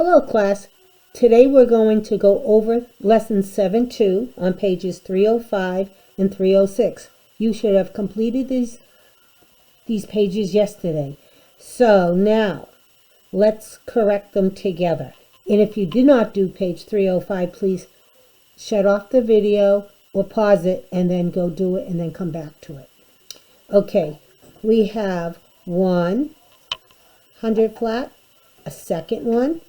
Hello class. Today we're going to go over lesson 7-2 on pages 305 and 306. You should have completed these pages yesterday. So now let's correct them together. And if you did not do page 305, please shut off the video or pause it and then go do it and then come back to it. Okay, we have 100 flat, a second one,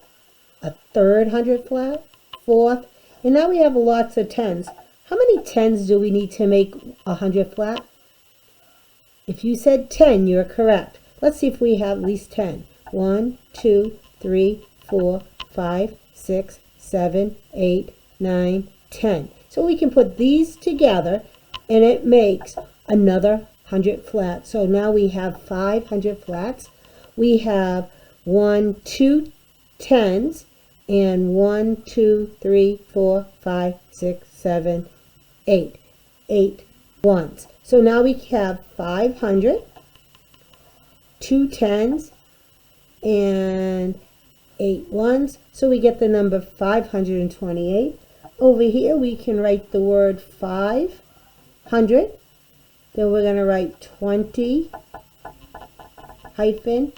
a third 100 flat, fourth, and now we have lots of tens. How many tens do we need to make 100 flat? If you said 10, you're correct. Let's see if we have at least 10. 1, 2, 3, 4, 5, 6, 7, 8, 9, 10. So we can put these together and it makes another 100 flat. So now we have 500 flats. We have 1, 2 tens and 1, 2, 3, 4, 5, 6, 7, 8. 8 ones. So now we have 500, 2 tens, and 8 ones. So we get the number 528. Over here we can write the word 500. Then we're going to write 20 hyphen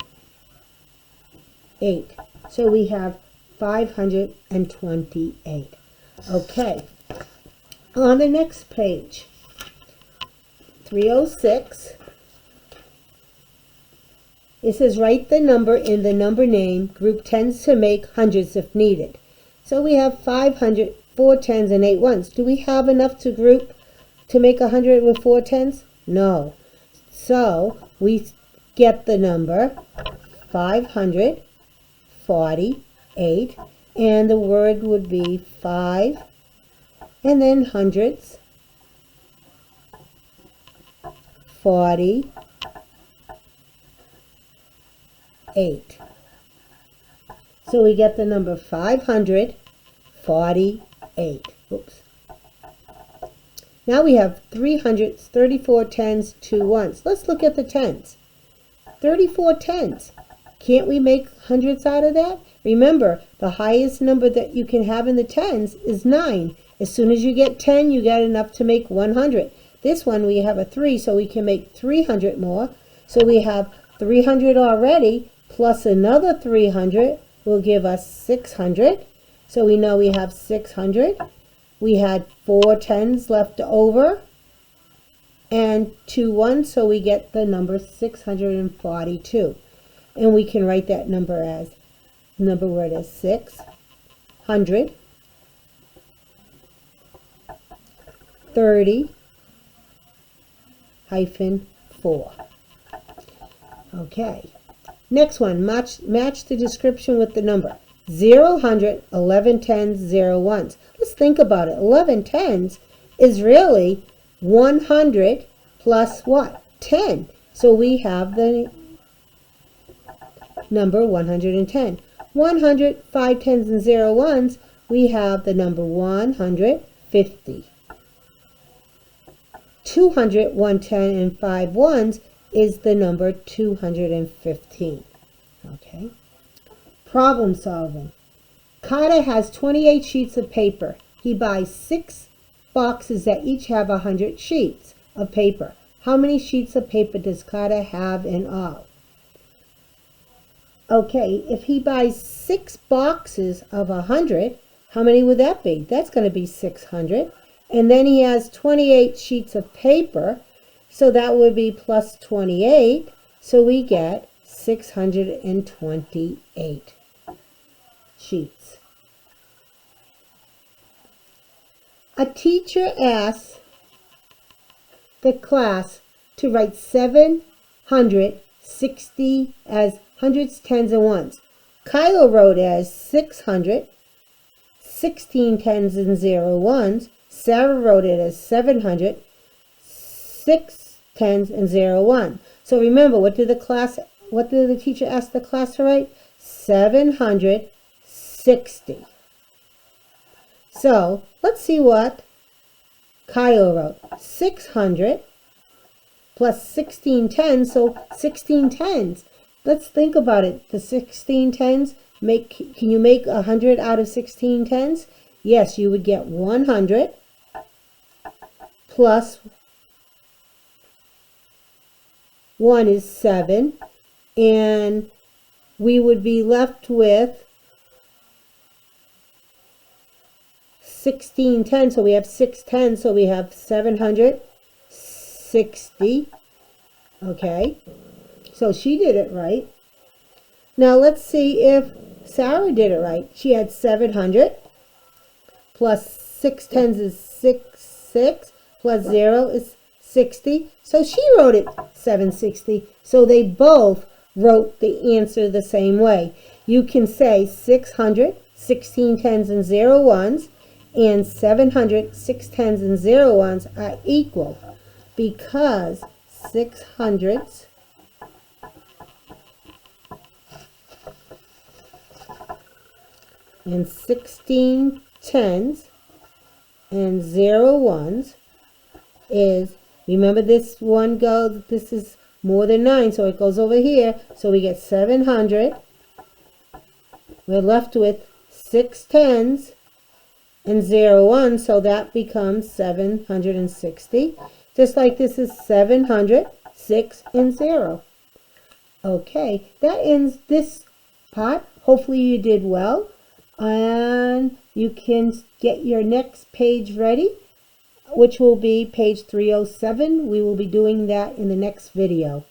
8. So we have 528. Okay. On the next page, 306, it says write the number in the number name. Group tends to make hundreds if needed. So we have 500, 4 tens, and 8 ones. Do we have enough to group to make 100 with 4 tens? No. So we get the number 548, and the word would be 5, and then hundreds, 48. So we get the number 548. Oops. Now we have 3 hundreds, 34 tens, 2 ones. Let's look at the tens. 34 tens. Can't we make hundreds out of that? Remember, the highest number that you can have in the tens is 9. As soon as you get 10, you get enough to make 100. This one we have a 3, so we can make 300 more. So we have 300 already, plus another 300 will give us 600. So we know we have 600. We had 4 tens left over and 2 ones, so we get the number 642. And we can write that number as, number word as 600, 30 hyphen 4. Okay. Next one, match the description with the number. 0, 100, 11 tens, 0 ones. Let's think about it. 11 tens is really 100 plus what? 10. So we have the number 110. 100, 5 tens, and 0 ones, we have the number 150. 200, 110, and 5 ones is the number 215. Okay. Problem solving. Carter has 28 sheets of paper. He buys 6 boxes that each have 100 sheets of paper. How many sheets of paper does Carter have in all? Okay, if he buys 6 boxes of 100, how many would that be? That's going to be 600. And then he has 28 sheets of paper, so that would be plus 28. So we get 628 sheets. A teacher asks the class to write 760 as hundreds, tens, and ones. Kyle wrote as 600, 16 tens and 0 ones. Sarah wrote it as 700, 6 tens and 0 1. So remember, what did the teacher ask the class to write? 760. So let's see what Kyle wrote. 600 plus 16 tens, so 16 tens. Let's think about it. The 16 tens can you make 100 out of 16 tens? Yes, you would get 100 plus 1 is 7, and we would be left with 16 tens, so we have 6 tens, so we have 760. Okay, so she did it right. Now let's see if Sarah did it right. She had 700 plus 6 tens is 6 plus 0 is 60. So she wrote it 760. So they both wrote the answer the same way. You can say 600, 16 tens and 0 ones, and 700, 6 tens and 0 ones are equal, because 600s and 16 tens and 0 ones is, remember this one goes, this is more than 9, so it goes over here, so we get 700. We're left with 6 tens and 0 ones, so that becomes 760. Just like this is 700, 6 and 0. Okay, that ends this part. Hopefully you did well, and you can get your next page ready, which will be page 307. We will be doing that in the next video.